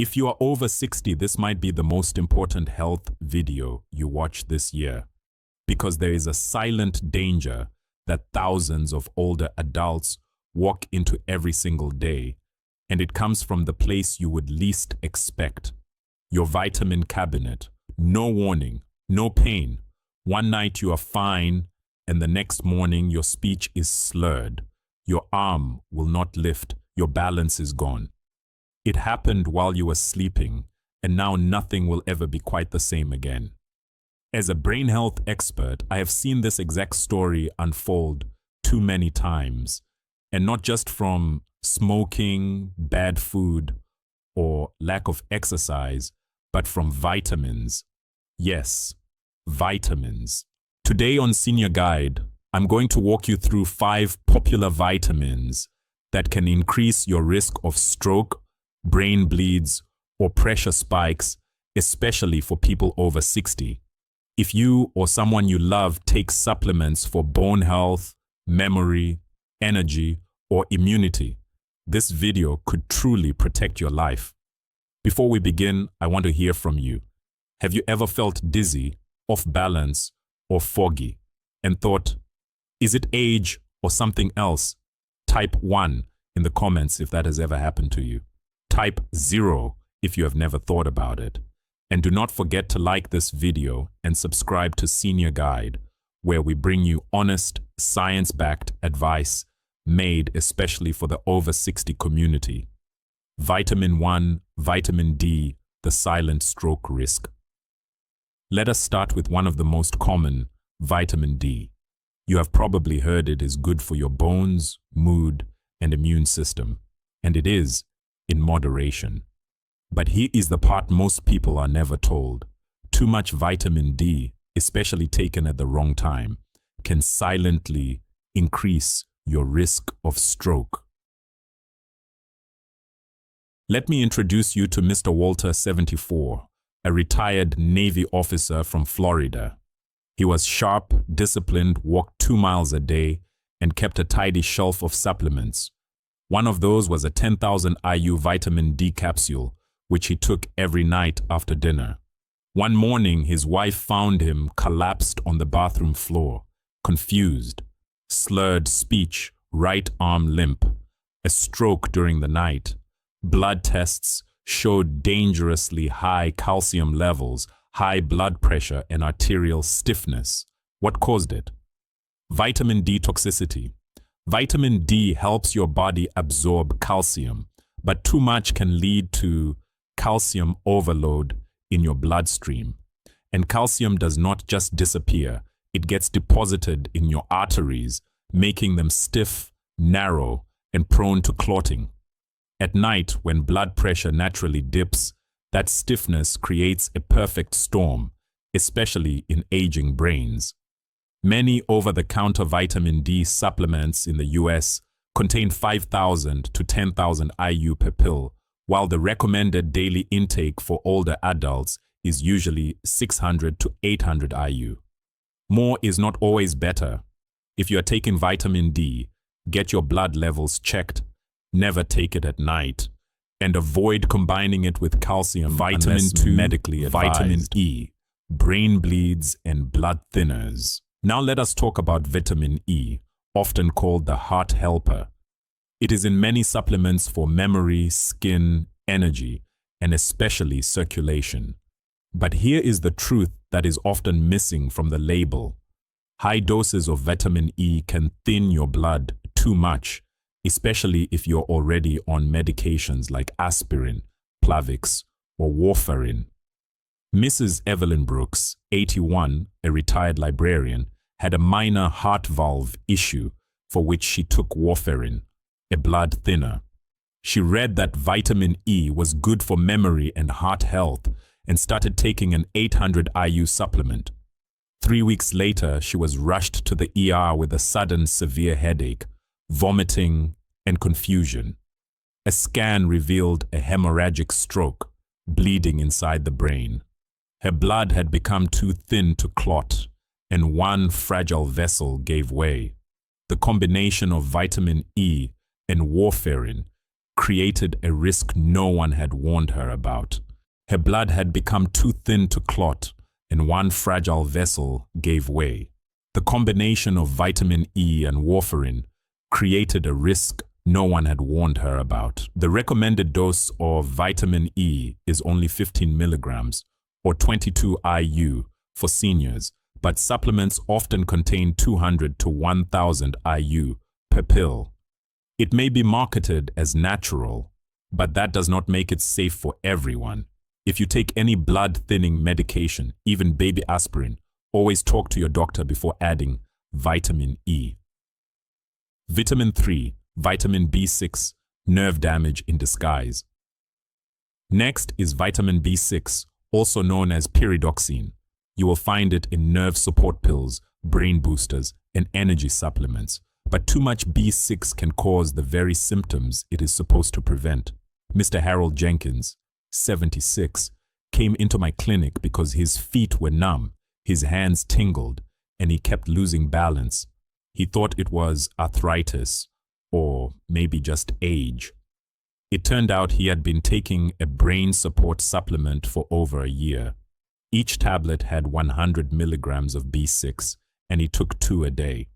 If you are over 60, this might be the most important health video you watch this year, because there is a silent danger that thousands of older adults walk into every single day, and it comes from the place you would least expect. Your vitamin cabinet. No warning, no pain. One night you are fine, and the next morning your speech is slurred. Your arm will not lift, your balance is gone. It happened while you were sleeping, and now nothing will ever be quite the same again. As a brain health expert, I have seen this exact story unfold too many times, and not just from smoking, bad food, or lack of exercise, but from vitamins. Yes, vitamins. Today on Senior Guide, I'm going to walk you through 5 popular vitamins that can increase your risk of stroke, brain bleeds, or pressure spikes, especially for people over 60. If you or someone you love takes supplements for bone health, memory, energy, or immunity, this video could truly protect your life. Before we begin, I want to hear from you. Have you ever felt dizzy, off balance, or foggy, and thought, is it age or something else? Type 1 in the comments if that has ever happened to you. Type 0 if you have never thought about it. And do not forget to like this video and subscribe to Senior Guide, where we bring you honest, science-backed advice made especially for the over 60 community. Vitamin 1, vitamin D, the silent stroke risk. Let us start with one of the most common, vitamin D. You have probably heard it is good for your bones, mood, and immune system, and it is, in moderation. But here is the part most people are never told. Too much vitamin D, especially taken at the wrong time, can silently increase your risk of stroke. Let me introduce you to Mr. Walter, 74, a retired Navy officer from Florida. He was sharp, disciplined, walked 2 miles a day, and kept a tidy shelf of supplements. One of those was a 10,000 IU vitamin D capsule, which he took every night after dinner. One morning, his wife found him collapsed on the bathroom floor, confused, slurred speech, right arm limp, a stroke during the night. Blood tests showed dangerously high calcium levels, high blood pressure, and arterial stiffness. What caused it? Vitamin D toxicity. Vitamin D helps your body absorb calcium, but too much can lead to calcium overload in your bloodstream. And calcium does not just disappear, it gets deposited in your arteries, making them stiff, narrow, and prone to clotting. At night, when blood pressure naturally dips, that stiffness creates a perfect storm, especially in aging brains. Many over-the-counter vitamin D supplements in the US contain 5,000 to 10,000 IU per pill, while the recommended daily intake for older adults is usually 600 to 800 IU. More is not always better. If you are taking vitamin D, get your blood levels checked, never take it at night, and avoid combining it with calcium, vitamin 2, medically advised. Vitamin E, brain bleeds, and blood thinners. Now let us talk about vitamin E, often called the heart helper. It is in many supplements for memory, skin, energy, and especially circulation. But here is the truth that is often missing from the label. High doses of vitamin E can thin your blood too much, especially if you're already on medications like aspirin, Plavix, or warfarin. Mrs. Evelyn Brooks, 81, a retired librarian, had a minor heart valve issue for which she took warfarin, a blood thinner. She read that vitamin E was good for memory and heart health and started taking an 800 IU supplement. 3 weeks later, she was rushed to the ER with a sudden severe headache, vomiting, and confusion. A scan revealed a hemorrhagic stroke, bleeding inside the brain. Her blood had become too thin to clot, and one fragile vessel gave way. The combination of vitamin E and warfarin created a risk no one had warned her about. Her blood had become too thin to clot, and one fragile vessel gave way. The combination of vitamin E and warfarin created a risk no one had warned her about. The recommended dose of vitamin E is only 15 milligrams or 22 IU for seniors, but supplements often contain 200 to 1000 IU per pill. It may be marketed as natural, but that does not make it safe for everyone. If you take any blood-thinning medication, even baby aspirin, always talk to your doctor before adding vitamin E. Vitamin 3, vitamin B6, nerve damage in disguise. Next is vitamin B6, also known as pyridoxine. You will find it in nerve support pills, brain boosters, and energy supplements. But too much B6 can cause the very symptoms it is supposed to prevent. Mr. Harold Jenkins, 76, came into my clinic because his feet were numb, his hands tingled, and he kept losing balance. He thought it was arthritis, or maybe just age. It turned out he had been taking a brain support supplement for over a year. Each tablet had 100 milligrams of B6, and he took 2 a day.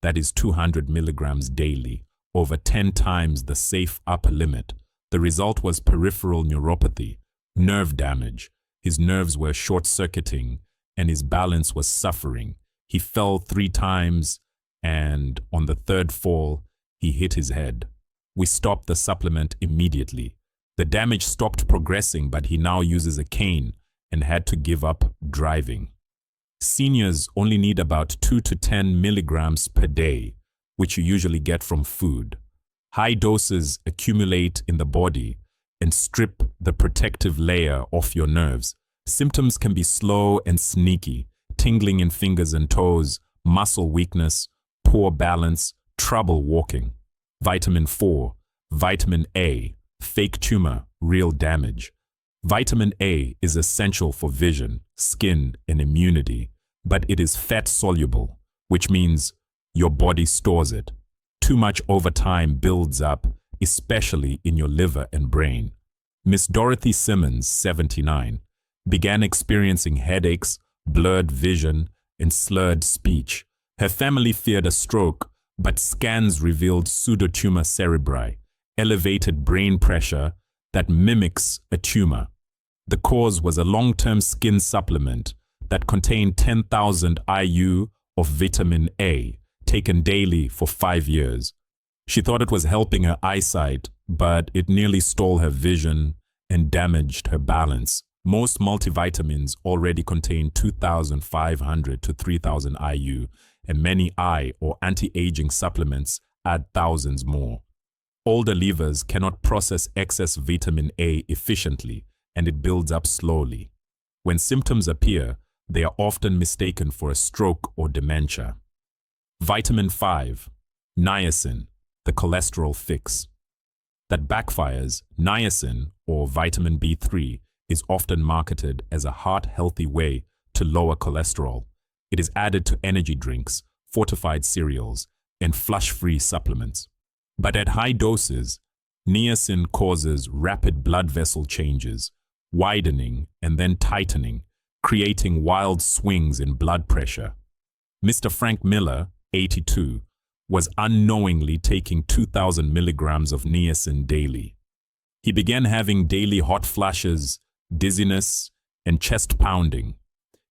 That is 200 milligrams daily, over 10 times the safe upper limit. The result was peripheral neuropathy, nerve damage. His nerves were short-circuiting, and his balance was suffering. He fell 3 times, and on the 3rd fall, he hit his head. We stopped the supplement immediately. The damage stopped progressing, but he now uses a cane and had to give up driving. Seniors only need about 2 to 10 milligrams per day, which you usually get from food. High doses accumulate in the body and strip the protective layer off your nerves. Symptoms can be slow and sneaky: tingling in fingers and toes, muscle weakness, poor balance, trouble walking. Vitamin 4, vitamin A, fake tumor, real damage. Vitamin A is essential for vision, skin, and immunity, but it is fat-soluble, which means your body stores it. Too much over time builds up, especially in your liver and brain. Miss Dorothy Simmons, 79, began experiencing headaches, blurred vision, and slurred speech. Her family feared a stroke, but scans revealed pseudotumor cerebri, elevated brain pressure that mimics a tumor. The cause was a long-term skin supplement that contained 10,000 IU of vitamin A, taken daily for 5 years. She thought it was helping her eyesight, but it nearly stole her vision and damaged her balance. Most multivitamins already contain 2,500 to 3,000 IU, and many eye or anti-aging supplements add thousands more. Older livers cannot process excess vitamin A efficiently, and it builds up slowly. When symptoms appear, they are often mistaken for a stroke or dementia. Vitamin 5, niacin, the cholesterol fix. That backfires. Niacin, or vitamin B3, is often marketed as a heart-healthy way to lower cholesterol. It is added to energy drinks, fortified cereals, and flush-free supplements. But at high doses, niacin causes rapid blood vessel changes, widening and then tightening, creating wild swings in blood pressure. Mr. Frank Miller, 82, was unknowingly taking 2,000 milligrams of niacin daily. He began having daily hot flashes, dizziness, and chest pounding.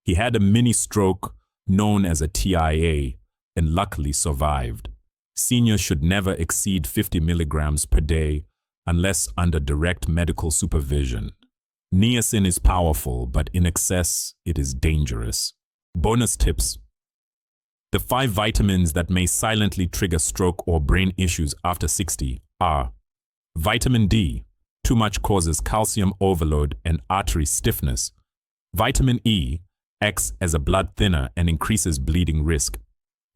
He had a mini stroke known as a TIA and luckily survived. Seniors should never exceed 50 milligrams per day unless under direct medical supervision. Niacin is powerful, but in excess, it is dangerous. Bonus tips. The 5 vitamins that may silently trigger stroke or brain issues after 60 are: vitamin D, too much causes calcium overload and artery stiffness. Vitamin E acts as a blood thinner and increases bleeding risk.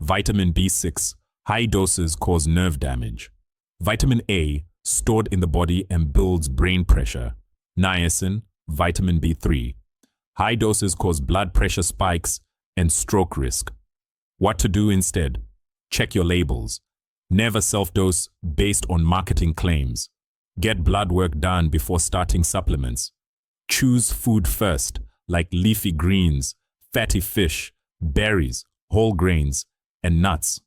Vitamin B6, high doses cause nerve damage. Vitamin A, stored in the body and builds brain pressure. Niacin, vitamin B3, high doses cause blood pressure spikes and stroke risk. What to do instead? Check your labels. Never self-dose based on marketing claims. Get blood work done before starting supplements. Choose food first, like leafy greens, fatty fish, berries, whole grains, and nuts.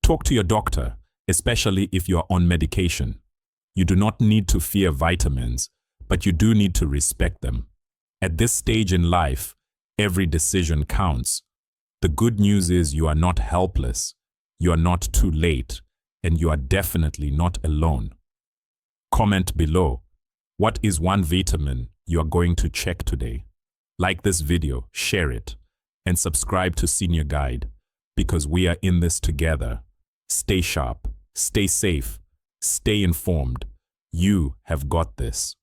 Talk to your doctor, especially if you are on medication. You do not need to fear vitamins, but you do need to respect them. At this stage in life, every decision counts. The good news is you are not helpless, you are not too late, and you are definitely not alone. Comment below, what is one vitamin you are going to check today? Like this video, share it, and subscribe to Senior Guide, because we are in this together. Stay sharp, stay safe, stay informed. You have got this.